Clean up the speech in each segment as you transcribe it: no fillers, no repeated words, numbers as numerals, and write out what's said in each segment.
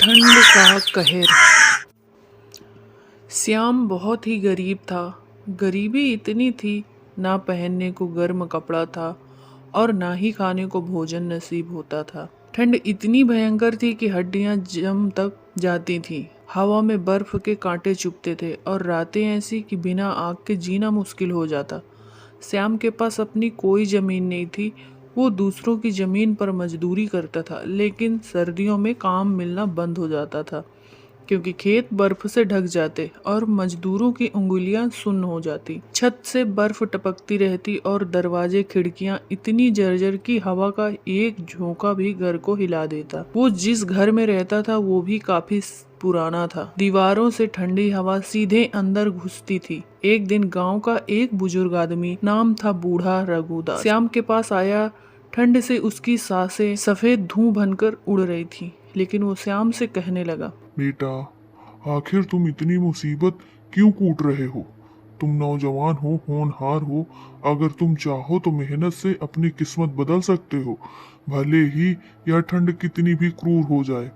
ठंड का कहर। श्याम बहुत ही गरीब था। गरीबी इतनी थी, ना पहनने को गर्म कपड़ा था और ना ही खाने को भोजन नसीब होता था। ठंड इतनी भयंकर थी कि हड्डियां जम तक जाती थीं। हवा में बर्फ के कांटे चुभते थे और रातें ऐसी कि बिना आग के जीना मुश्किल हो जाता। श्याम के पास अपनी कोई जमीन नहीं थी। वो दूसरों की जमीन पर मजदूरी करता था, लेकिन सर्दियों में काम मिलना बंद हो जाता था क्योंकि खेत बर्फ से ढक जाते और मजदूरों की उंगलियां सुन्न हो जाती। छत से बर्फ टपकती रहती और दरवाजे खिड़कियां इतनी जर्जर की हवा का एक झोंका भी घर को हिला देता। वो जिस घर में रहता था वो भी काफी पुराना था। दीवारों से ठंडी हवा सीधे अंदर घुसती थी। एक दिन गांव का एक बुजुर्ग आदमी, नाम था बूढ़ा रघुदास, श्याम के पास आया। ठंड से उसकी सांसें सफेद धुआं बनकर उड़ रही थी, लेकिन वो श्याम से कहने लगा, बेटा, आखिर तुम इतनी मुसीबत क्यों कूट रहे हो? तुम नौजवान हो, होनहार हो। अगर तुम चाहो तो मेहनत से अपनी किस्मत बदल सकते हो, भले ही यह ठंड कितनी भी क्रूर हो जाए।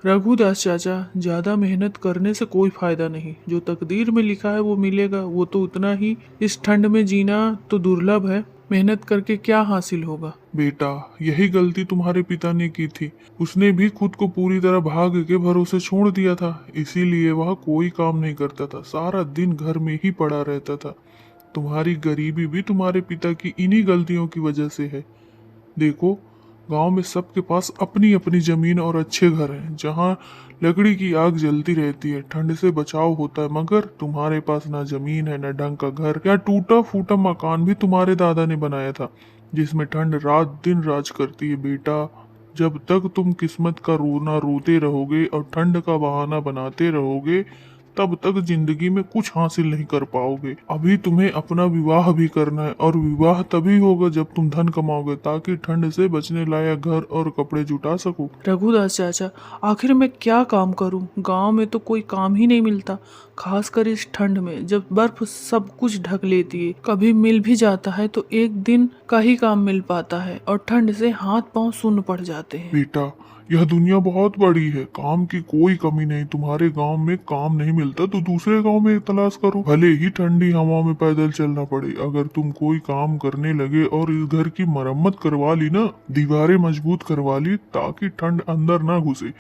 रघुदास चाचा, ज्यादा मेहनत करने से कोई फायदा नहीं। जो तकदीर में लिखा है वो मिलेगा, वो तो उतना ही। इस ठंड में जीना तो दुर्लभ है। मेहनत करके क्या हासिल होगा? बेटा, यही गलती तुम्हारे पिता ने की थी। उसने भी खुद को पूरी तरह भाग्य के भरोसे छोड़ दिया था। इसीलिए वह कोई काम नहीं करता था, सारा दिन घर में ही पड़ा रहता था। तुम्हारी गरीबी भी तुम्हारे पिता की इन्हीं गलतियों की वजह से है। देखो, गांव में सबके पास अपनी अपनी जमीन और अच्छे घर हैं, जहां लकड़ी की आग जलती रहती है, ठंड से बचाव होता है। मगर तुम्हारे पास ना जमीन है, ना ढंग का घर, या टूटा फूटा मकान भी तुम्हारे दादा ने बनाया था, जिसमें ठंड रात दिन राज करती है। बेटा, जब तक तुम किस्मत का रोना रोते रहोगे और ठंड का बहाना बनाते रहोगे, तब तक जिंदगी में कुछ हासिल नहीं कर पाओगे। अभी तुम्हें अपना विवाह भी करना है, और विवाह तभी होगा जब तुम धन कमाओगे, ताकि ठंड से बचने लायक घर और कपड़े जुटा सको। रघुदास चाचा, आखिर मैं क्या काम करूं? गांव में तो कोई काम ही नहीं मिलता, खासकर इस ठंड में जब बर्फ सब कुछ ढक लेती है। कभी मिल भी जाता है तो एक दिन का ही काम मिल पाता है और ठंड से हाथ पांव सुन्न पड़ जाते हैं। बेटा, यह दुनिया बहुत बड़ी है, काम की कोई कमी नहीं। तुम्हारे गांव में काम नहीं मिलता तो दूसरे गांव में तलाश करो, भले ही ठंडी हवा में पैदल चलना पड़े। अगर तुम कोई काम करने लगे और इस घर की मरम्मत करवा ली ना, दीवारें मजबूत करवा ली ताकि ठंड अंदर ना घुसे,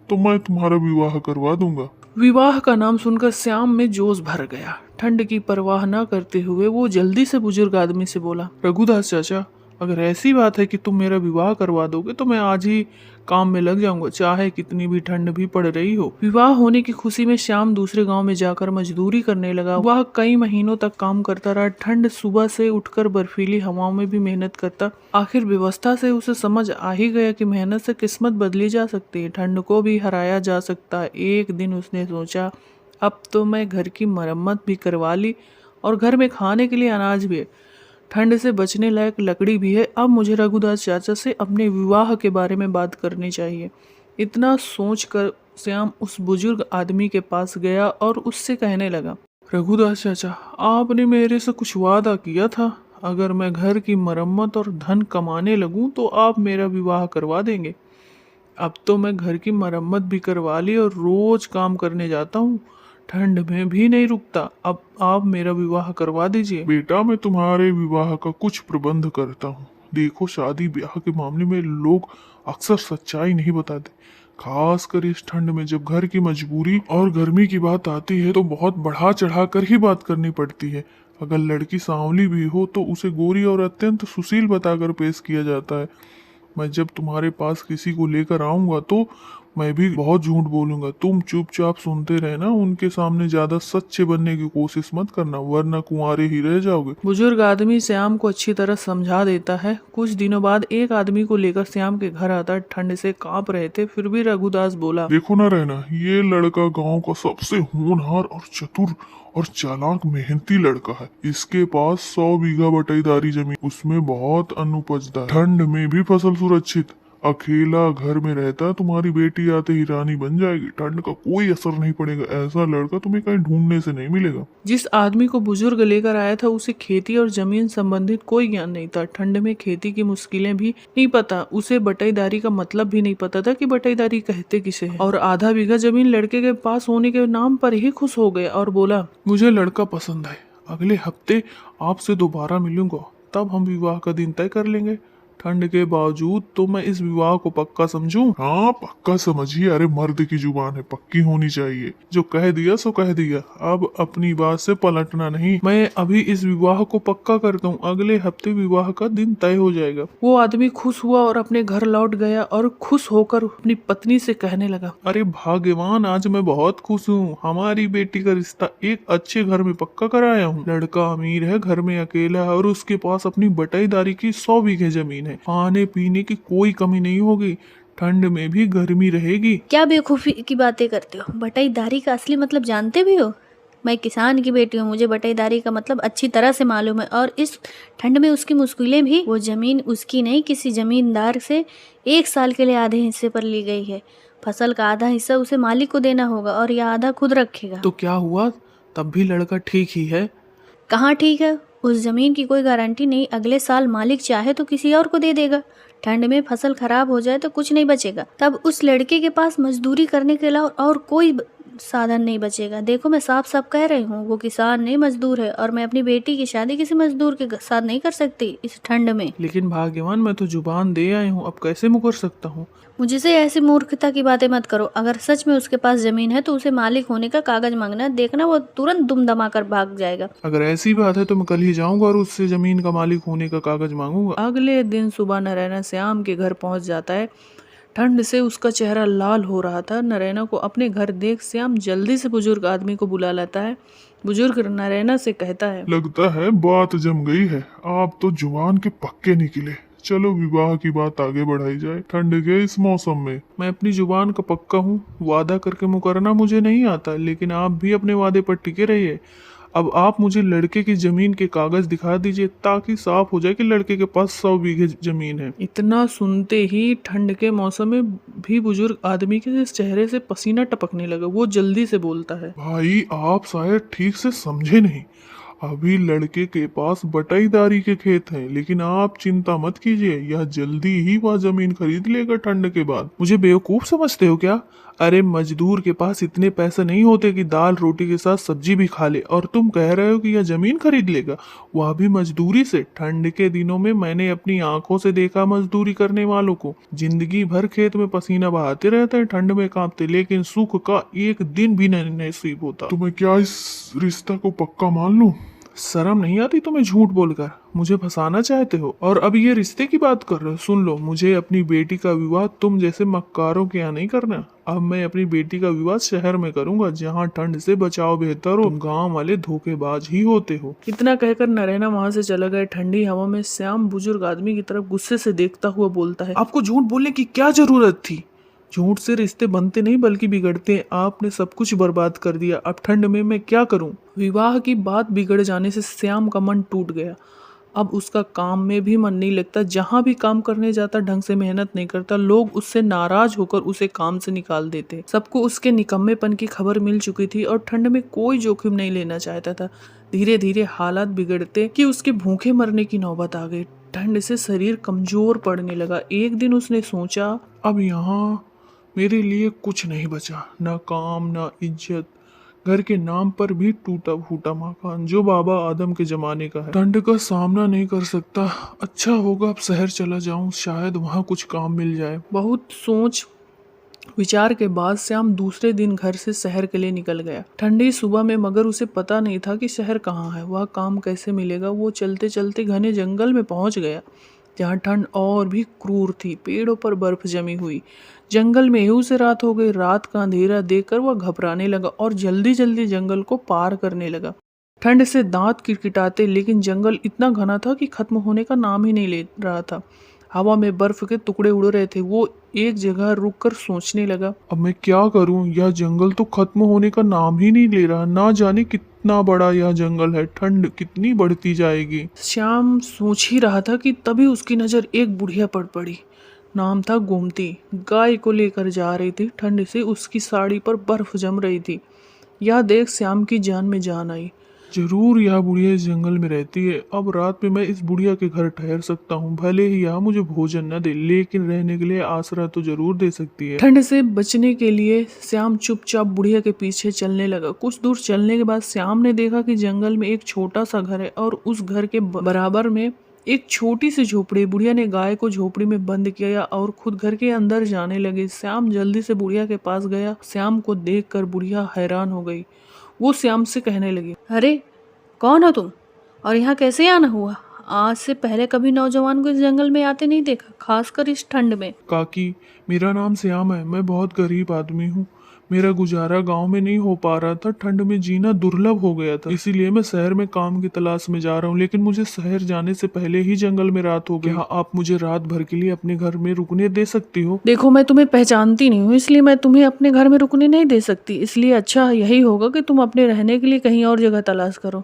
तो मैं तुम्हारा विवाह करवा दूंगा। विवाह का नाम सुनकर श्याम में जोश भर गया। ठंड की परवाह न करते हुए वो जल्दी से बुजुर्ग आदमी से बोला, रघुदास चाचा, अगर ऐसी बात है कि तुम मेरा विवाह करवा दोगे तो मैं आज ही काम में लग जाऊंगा, चाहे कितनी भी ठंड भी पड़ रही हो। विवाह होने की खुशी में श्याम दूसरे गांव में जाकर मजदूरी करने लगा। वह कई महीनों तक काम करता रहा। ठंड सुबह से उठकर बर्फीली हवाओं में भी मेहनत करता। आखिर व्यवस्था से उसे समझ आ ही गया कि मेहनत से किस्मत बदली जा सकती है, ठंड को भी हराया जा सकता है। एक दिन उसने सोचा, अब तो मैं घर की मरम्मत भी करवा ली और घर में खाने के लिए अनाज भी है, ठंड से बचने लायक लकड़ी भी है। अब मुझे रघुदास चाचा से अपने विवाह के बारे में बात करनी चाहिए। इतना सोचकर श्याम उस बुजुर्ग आदमी के पास गया और उससे कहने लगा, रघुदास चाचा, आपने मेरे से कुछ वादा किया था। अगर मैं घर की मरम्मत और धन कमाने लगूं तो आप मेरा विवाह करवा देंगे। अब तो मैं घर की मरम्मत भी करवा ली और रोज काम करने जाता हूँ, ठंड में भी नहीं रुकता। अब आप मेरा विवाह करवा दीजिए। बेटा, मैं तुम्हारे विवाह का कुछ प्रबंध करता हूँ। देखो, शादी ब्याह के मामले में लोग अक्सर सच्चाई नहीं बताते, खास कर इस ठंड में। जब घर की मजबूरी और गर्मी की बात आती है तो बहुत बढ़ा चढ़ा कर ही बात करनी पड़ती है। अगर लड़की सांवली भी हो तो उसे गोरी और अत्यंत सुशील बताकर पेश किया जाता है। मैं जब तुम्हारे पास किसी को लेकर आऊंगा तो मैं भी बहुत झूठ बोलूंगा। तुम चुपचाप सुनते रहना, उनके सामने ज्यादा सच्चे बनने की कोशिश मत करना, वरना कुंवारे ही रह जाओगे। बुजुर्ग आदमी श्याम को अच्छी तरह समझा देता है। कुछ दिनों बाद एक आदमी को लेकर श्याम के घर आता है। ठंड से कांप रहे थे, फिर भी रघुदास बोला, देखो ना रहना, ये लड़का गांव का सबसे होनहार और चतुर और चालाक मेहनती लड़का है। इसके पास 100 बीघा बटाईदारी जमीन, उसमें बहुत अन्न उपजता है, ठंड में भी फसल सुरक्षित। अकेला घर में रहता, तुम्हारी बेटी आते ही रानी बन जाएगी, ठंड का कोई असर नहीं पड़ेगा। ऐसा लड़का तुम्हें कहीं ढूंढने से नहीं मिलेगा। जिस आदमी को बुजुर्ग लेकर आया था उसे खेती और जमीन संबंधित कोई ज्ञान नहीं था। ठंड में खेती की मुश्किलें भी नहीं पता, उसे बटाईदारी का मतलब भी नहीं पता था कि बटाईदारी कहते किसे है। और आधा बीघा जमीन लड़के के पास होने के नाम पर ही खुश हो गया और बोला, मुझे लड़का पसंद है, अगले हफ्ते आपसे दोबारा मिलूंगा, तब हम विवाह का दिन तय कर लेंगे। ठंड के बावजूद तो मैं इस विवाह को पक्का समझूं? हाँ पक्का समझिए, अरे मर्द की जुबान है, पक्की होनी चाहिए। जो कह दिया सो कह दिया, अब अपनी बात से पलटना नहीं। मैं अभी इस विवाह को पक्का करता हूँ, अगले हफ्ते विवाह का दिन तय हो जाएगा। वो आदमी खुश हुआ और अपने घर लौट गया और खुश होकर अपनी पत्नी से कहने लगा, अरे भाग्यवान, आज मैं बहुत खुश हूँ, हमारी बेटी का रिश्ता एक अच्छे घर में पक्का कराया हूँ। लड़का अमीर है, घर में अकेला है और उसके पास अपनी बटाईदारी की 100 बीघे जमीन है। खाने पीने की कोई कमी नहीं होगी, ठंड में भी गर्मी रहेगी। क्या बेवकूफ़ी की बातें करते हो? बटाईदारी का असली मतलब जानते भी हो? मैं किसान की बेटी हूँ, मुझे बटाईदारी का मतलब अच्छी तरह से मालूम है। और इस ठंड में उसकी मुश्किलें भी, वो ज़मीन उसकी नहीं, किसी ज़मींदार से 1 साल के लिए आधे हिस्से पर ली गई है। फसल का आधा हिस्सा उसे मालिक को देना होगा और यह आधा खुद रखेगा। तो क्या हुआ, तब भी लड़का ठीक ही है। कहाँ ठीक है? उस ज़मीन की कोई गारंटी नहीं, अगले साल मालिक चाहे तो किसी और को दे देगा। ठंड में फसल खराब हो जाए तो कुछ नहीं बचेगा, तब उस लड़के के पास मजदूरी करने के अलावा और कोई साधन नहीं बचेगा। देखो मैं साफ साफ कह रही हूँ, वो किसान नहीं मजदूर है और मैं अपनी बेटी की शादी किसी मजदूर के साथ नहीं कर सकती इस ठंड में। लेकिन भाग्यवान, मैं तो जुबान दे आई हूँ, अब कैसे मुकर सकता हूँ। मुझसे ऐसी मूर्खता की बातें मत करो। अगर सच में उसके पास जमीन है तो उसे मालिक होने का कागज मांगना, देखना वो तुरंत दुम दमा कर भाग जाएगा। अगर ऐसी बात है तो मैं कल ही जाऊंगा और उससे जमीन का मालिक होने का कागज मांगूंगा। अगले दिन सुबह नारायण श्याम के घर पहुंच जाता है। ठंड से उसका चेहरा लाल हो रहा था। नारायणा को अपने घर देख श्याम जल्दी से बुजुर्ग आदमी को बुला लाता है। बुजुर्ग नारायणा से कहता है, लगता है बात जम गई है, आप तो जुबान के पक्के निकले। चलो विवाह की बात आगे बढ़ाई जाए, ठंड के इस मौसम में। मैं अपनी जुबान का पक्का हूँ, वादा करके मुकरना मुझे नहीं आता, लेकिन आप भी अपने वादे पर टिके रहिए। अब आप मुझे लड़के की जमीन के कागज दिखा दीजिए ताकि साफ हो जाए कि लड़के के पास 100 बीघे जमीन है। इतना सुनते ही ठंड के मौसम में भी बुजुर्ग आदमी के चेहरे से पसीना टपकने लगा। वो जल्दी से बोलता है, भाई आप शायद ठीक से समझे नहीं, अभी लड़के के पास बटाईदारी के खेत हैं, लेकिन आप चिंता मत कीजिए, यह जल्दी ही वह जमीन खरीद लेगा ठंड के बाद। मुझे बेवकूफ समझते हो क्या? अरे मजदूर के पास इतने पैसे नहीं होते कि दाल रोटी के साथ सब्जी भी खा ले, और तुम कह रहे हो कि यह जमीन खरीद लेगा, वह भी मजदूरी से। ठंड के दिनों में मैंने अपनी आंखों से देखा मजदूरी करने वालों को, जिंदगी भर खेत में पसीना बहाते रहते हैं, ठंड में कांपते, लेकिन सुख का एक दिन भी नहीं नसीब होता। तो मैं क्या इस रिश्ता को पक्का मान लूं? शर्म नहीं आती तुम्हें झूठ बोलकर? मुझे फंसाना चाहते हो? और अब ये रिश्ते की बात कर रहे हो? सुन लो, मुझे अपनी बेटी का विवाह तुम जैसे मक्कारों के यहाँ नहीं करना। अब मैं अपनी बेटी का विवाह शहर में करूंगा, जहाँ ठंड से बचाव बेहतर हो। तुम गांव वाले धोखेबाज ही होते हो। इतना कहकर नारायणा वहां से चला गया। ठंडी हवा में श्याम बुजुर्ग आदमी की तरफ गुस्से से देखता हुआ बोलता है, आपको झूठ बोलने की क्या जरूरत थी? झूठ से रिश्ते बनते नहीं बल्कि बिगड़ते हैं। आपने सब कुछ बर्बाद कर दिया। अब ठंड में मैं क्या करूं? विवाह की बात बिगड़ जाने से श्याम का मन टूट गया। अब उसका काम में भी मन नहीं लगता। जहां भी काम करने जाता ढंग से मेहनत नहीं करता। लोग उससे नाराज होकर उसे काम से निकाल देते। सबको उसके निकम्मेपन की खबर मिल चुकी थी और ठंड में कोई जोखिम नहीं लेना चाहता था। धीरे धीरे हालात बिगड़ते कि उसके भूखे मरने की नौबत आ गई। ठंड से शरीर कमजोर पड़ने लगा। एक दिन उसने सोचा, अब यहाँ मेरे लिए कुछ नहीं बचा, न काम न इज्जत, घर के नाम पर भी टूटा फूटा मकान जो बाबा आदम के जमाने का है। ठंड का सामना नहीं कर सकता। अच्छा होगा अब शहर चला जाऊं, शायद वहाँ कुछ काम मिल जाए। बहुत सोच विचार के बाद श्याम दूसरे दिन घर से शहर के लिए निकल गया। ठंडी सुबह में, मगर उसे पता नहीं था कि शहर कहाँ है, वह काम कैसे मिलेगा। वो चलते चलते घने जंगल में पहुंच गया, जहाँ ठंड और भी क्रूर थी। पेड़ों पर बर्फ जमी हुई। जंगल में ही उसे रात हो गई। रात का अंधेरा देखकर वह घबराने लगा और जल्दी जल्दी जंगल को पार करने लगा। ठंड से दांत किटकिटाते, लेकिन जंगल इतना घना था कि खत्म होने का नाम ही नहीं ले रहा था। हवा में बर्फ के टुकड़े उड़ रहे थे। वो एक जगह रुककर सोचने लगा, अब मैं क्या करूं? यह जंगल तो खत्म होने का नाम ही नहीं ले रहा। ना जाने कितना बड़ा यह जंगल है, ठंड कितनी बढ़ती जाएगी। श्याम सोच ही रहा था कि तभी उसकी नजर एक बुढ़िया पर पड़ी। नाम था गोमती। गाय को लेकर जा रही थी। ठंड से उसकी साड़ी पर बर्फ जम रही थी। यह देख श्याम की जान में जान आई। जरूर यह बुढ़िया इस जंगल में रहती है। अब रात में मैं इस बुढ़िया के घर ठहर सकता हूँ। भले ही यह मुझे भोजन न दे, लेकिन रहने के लिए आसरा तो जरूर दे सकती है। ठंड से बचने के लिए श्याम चुपचाप बुढ़िया के पीछे चलने लगा। कुछ दूर चलने के बाद श्याम ने देखा कि जंगल में एक छोटा सा घर है और उस घर के बराबर में एक छोटी सी झोपड़ी। बुढ़िया ने गाय को झोपड़ी में बंद किया और खुद घर के अंदर जाने लगे। श्याम जल्दी से बुढ़िया के पास गया। श्याम को देखकर बुढ़िया हैरान हो गई। वो श्याम से कहने लगी, अरे कौन हो तुम और यहाँ कैसे आना हुआ? आज से पहले कभी नौजवान को इस जंगल में आते नहीं देखा, खासकर इस ठंड में। काकी, मेरा नाम श्याम है। मैं बहुत गरीब आदमी हूँ। मेरा गुजारा गांव में नहीं हो पा रहा था। ठंड में जीना दुर्लभ हो गया था, इसीलिए मैं शहर में काम की तलाश में जा रहा हूँ। लेकिन मुझे शहर जाने से पहले ही जंगल में रात हो गई। क्या आप मुझे रात भर के लिए अपने घर में रुकने दे सकती हो? देखो, मैं तुम्हें पहचानती नहीं हूँ, इसलिए मैं तुम्हें अपने घर में रुकने नहीं दे सकती। इसलिए अच्छा यही होगा कि तुम अपने रहने के लिए कहीं और जगह तलाश करो।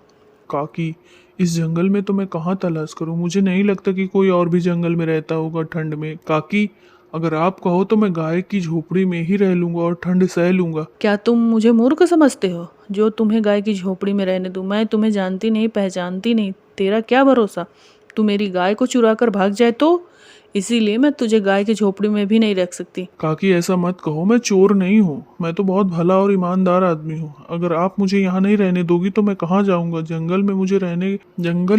काकी, इस जंगल में तो मैं कहाँ तलाश करूँ? मुझे नहीं लगता कि कोई और भी जंगल में रहता होगा ठंड में। काकी, अगर आप कहो तो मैं गाय की झोपड़ी में ही रह लूंगा और ठंड सह लूंगा। क्या तुम मुझे मूर्ख समझते हो जो तुम्हें गाय की झोपड़ी में रहने दूं? मैं तुम्हें जानती नहीं, पहचानती नहीं। तेरा क्या भरोसा तू मेरी गाय को चुरा कर भाग जाए तो? इसीलिए मैं तुझे गाय की झोपड़ी में भी नहीं रख सकती। काकी, ऐसा मत कहो। मैं चोर नहीं हूँ। मैं तो बहुत भला और ईमानदार आदमी हूँ। अगर आप मुझे यहाँ नहीं रहने दोगी तो मैं कहाँ जाऊँगा? जंगल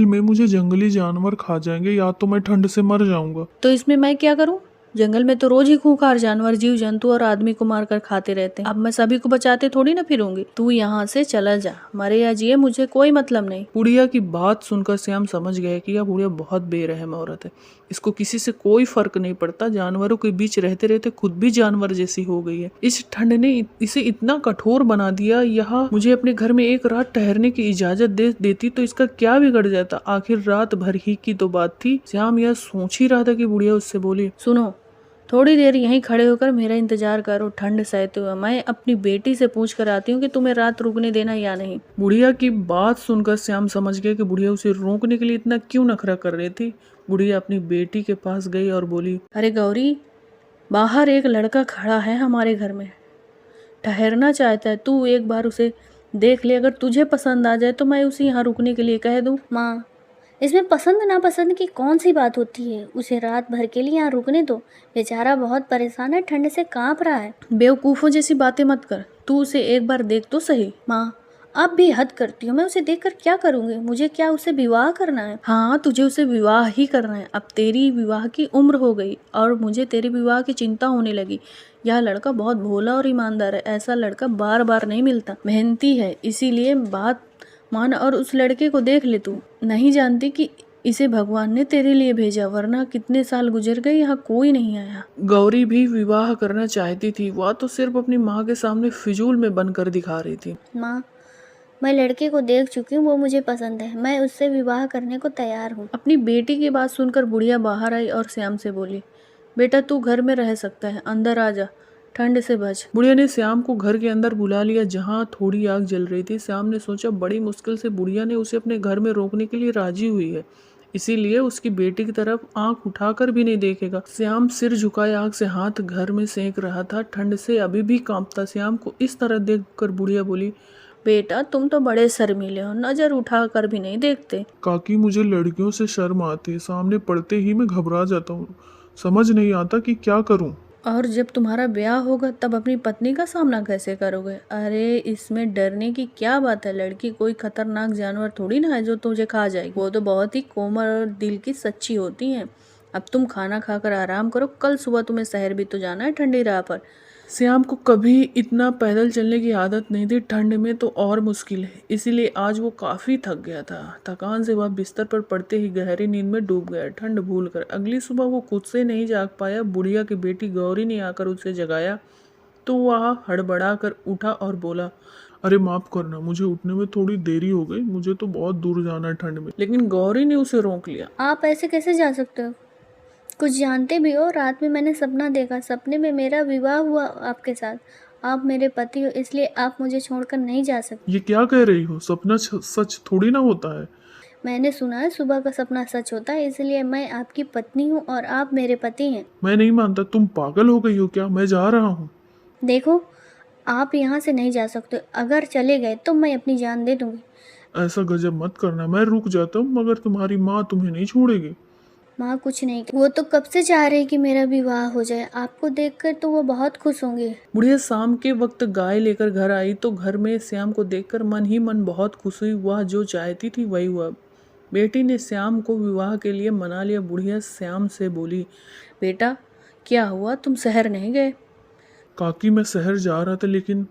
में मुझे जंगली जानवर खा जाएंगे, या तो मैं ठंड से मर जाऊंगा। तो इसमें मैं क्या करूं? जंगल में तो रोज ही खूंखार जानवर, जीव जंतु और आदमी को मारकर खाते रहते हैं। अब मैं सभी को बचाते थोड़ी ना फिरूंगी। तू यहाँ से चला जा, मरे या जिए मुझे कोई मतलब नहीं। बुढ़िया की बात सुनकर श्याम समझ गया कि यह बुढ़िया बहुत बेरहम औरत है। इसको किसी से कोई फर्क नहीं पड़ता। जानवरों के बीच रहते रहते खुद भी जानवर जैसी हो गई है। इस ठंड ने इसे इतना कठोर बना दिया। यह मुझे अपने घर में एक रात ठहरने की इजाजत दे देती तो इसका क्या बिगड़ जाता? आखिर रात भर ही की तो बात थी। श्याम यह सोच ही रहा था कि बुढ़िया उससे बोली, सुनो, थोड़ी देर यहीं खड़े होकर मेरा इंतजार करो। ठंड सहते हुए मैं अपनी बेटी से पूछ कर आती हूँ कि तुम्हें रात रुकने देना या नहीं। बुढ़िया की बात सुनकर श्याम समझ गया कि बुढ़िया उसे रोकने के लिए इतना क्यों नखरा कर रही थी। बुढ़िया अपनी बेटी के पास गई और बोली, अरे गौरी, बाहर एक लड़का खड़ा है हमारे घर में, ठहरना चाहता है। तू एक बार उसे देख ले, अगर तुझे पसंद आ जाए तो मैं उसे यहाँ रुकने के लिए कह दूँ। माँ, इसमें पसंद नापसंद की कौन सी बात होती है? उसे रात भर के लिए यहाँ रुकने दो। बेचारा बहुत परेशान है, ठंड से कांप रहा है। बेवकूफ़ों जैसी बातें मत कर। तू उसे एक बार देख तो सही। माँ, अब भी हद करती हो। मैं उसे देखकर क्या करूँगी? मुझे क्या उससे विवाह करना है? हाँ, तुझे उसे विवाह ही करना है। अब तेरी विवाह की उम्र हो गई और मुझे तेरे विवाह की चिंता होने लगी। यह लड़का बहुत भोला और ईमानदार है। ऐसा लड़का बार बार नहीं मिलता। मेहनती है, इसीलिए बात मान और उस लड़के को देख ले। तू नहीं जानती कि इसे भगवान ने तेरे लिए भेजा, वरना कितने साल गुजर गए यहाँ कोई नहीं आया। गौरी भी विवाह करना चाहती थी। वह तो सिर्फ अपनी माँ के सामने फिजूल में बनकर दिखा रही थी। माँ, मैं लड़के को देख चुकी हूँ, वो मुझे पसंद है। मैं उससे विवाह करने को तैयार हूँ। अपनी बेटी की बात सुनकर बुढ़िया बाहर आई और श्याम से बोली, बेटा तू घर में रह सकता है, अंदर आ जा, ठंड से बच। बुढ़िया ने श्याम को घर के अंदर बुला लिया जहाँ थोड़ी आग जल रही थी। श्याम ने सोचा बड़ी मुश्किल से बुढ़िया ने उसे अपने घर में रोकने के लिए राजी हुई है, इसीलिए उसकी बेटी की तरफ आंख उठाकर भी नहीं देखेगा। श्याम सिर झुकाए आग से हाथ घर में सेक रहा था। ठंड से अभी भी कांपता। श्याम को इस तरह देखकर बुढ़िया बोली, बेटा तुम तो बड़े शर्मीले हो, नजर उठा कर भी नहीं देखते। काकी, मुझे लड़कियों से शर्म आती है। सामने पड़ते ही मैं घबरा जाता हूँ। समझ नहीं आता कि क्या करूँ। और जब तुम्हारा ब्याह होगा तब अपनी पत्नी का सामना कैसे करोगे? अरे इसमें डरने की क्या बात है? लड़की कोई खतरनाक जानवर थोड़ी ना है जो तुझे खा जाएगी। वो तो बहुत ही कोमल और दिल की सच्ची होती हैं। अब तुम खाना खाकर आराम करो, कल सुबह तुम्हें शहर भी तो जाना है ठंडी राह पर। श्याम को कभी इतना पैदल चलने की आदत नहीं थी। ठंड में तो और मुश्किल है, इसीलिए आज वो काफ़ी थक गया था। थकान से वह बिस्तर पर पड़ते ही गहरी नींद में डूब गया, ठंड भूलकर। अगली सुबह वो खुद से नहीं जाग पाया। बुढ़िया की बेटी गौरी ने आकर उसे जगाया तो वह हड़बड़ा कर उठा और बोला, अरे माफ करना, मुझे उठने में थोड़ी देरी हो गई। मुझे तो बहुत दूर जाना है ठंड में। लेकिन गौरी ने उसे रोक लिया। आप ऐसे कैसे जा सकते हो? कुछ जानते भी हो? रात में मैंने सपना देखा। सपने में मेरा विवाह हुआ आपके साथ। आप मेरे पति हो, इसलिए आप मुझे छोड़कर नहीं जा सकते। ये क्या कह रही हो? सपना सच थोड़ी ना होता है। मैंने सुना है सुबह का सपना सच होता है, इसलिए मैं आपकी पत्नी हूँ और आप मेरे पति हैं। मैं नहीं मानता, तुम पागल हो गई हो क्या? मैं जा रहा हूँ। देखो, आप यहाँ से नहीं जा सकते। अगर चले गए तो मैं अपनी जान दे दूंगी। ऐसा गजब मत करना, मैं रुक जाता हूँ मगर तुम्हारी माँ तुम्हें नहीं छोड़ेगी। माँ कुछ नहीं, वो तो कब से चाह रही कि मेरा विवाह हो जाए। आपको देखकर तो वो बहुत खुश होंगे। बुढ़िया शाम के वक्त गाय लेकर घर आई तो घर में श्याम को देखकर मन ही मन बहुत खुश हुई। वह जो चाहती थी वही हुआ। बेटी ने श्याम को विवाह के लिए मना लिया। बुढ़िया श्याम से बोली, बेटा क्या हुआ, तुम शहर नहीं गए? काकी मैं शहर जा रहा था लेकिन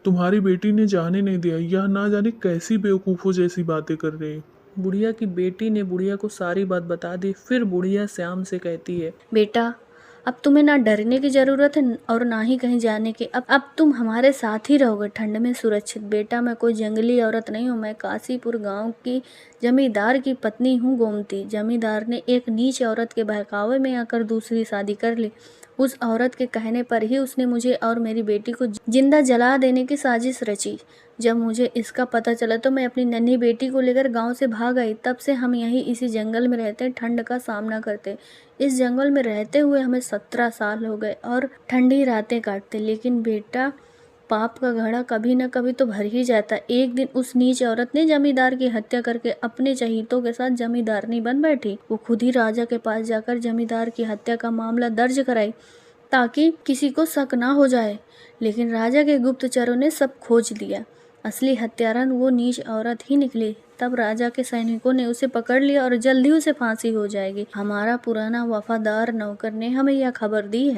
तुम्हारी बेटी ने जाने नहीं दिया। यह ना जाने कैसी बेवकूफ़ों जैसी बातें कर रही है। बुढ़िया की बेटी ने बुढ़िया को सारी बात बता दी। फिर बुढ़िया श्याम से कहती है, बेटा अब तुम्हें ना डरने की ज़रूरत है और ना ही कहीं जाने की। अब तुम हमारे साथ ही रहोगे, ठंड में सुरक्षित। बेटा मैं कोई जंगली औरत नहीं हूँ, मैं काशीपुर गांव की जमींदार की पत्नी हूँ गोमती। जमींदार ने एक नीच औरत के बहकावे में आकर दूसरी शादी कर ली। उस औरत के कहने पर ही उसने मुझे और मेरी बेटी को जिंदा जला देने की साजिश रची। जब मुझे इसका पता चला तो मैं अपनी नन्ही बेटी को लेकर गांव से भाग आई। तब से हम यहीं इसी जंगल में रहते, ठंड का सामना करते। इस जंगल में रहते हुए हमें 17 साल हो गए और ठंडी रातें काटते। लेकिन बेटा पाप का घड़ा कभी न कभी तो भर ही जाता। एक दिन उस नीच औरत ने जमींदार की हत्या करके अपने चहीतों के साथ जमींदारनी बन बैठी। वो खुद ही राजा के पास जाकर जमींदार की हत्या का मामला दर्ज कराई ताकि किसी को शक ना हो जाए। लेकिन राजा के गुप्तचरों ने सब खोज लिया। असली हत्यारन वो नीच औरत ही निकली। तब राजा के सैनिकों ने उसे पकड़ लिया और जल्द ही उसे फांसी हो जाएगी। हमारा पुराना वफादार नौकर ने हमें यह खबर दी है।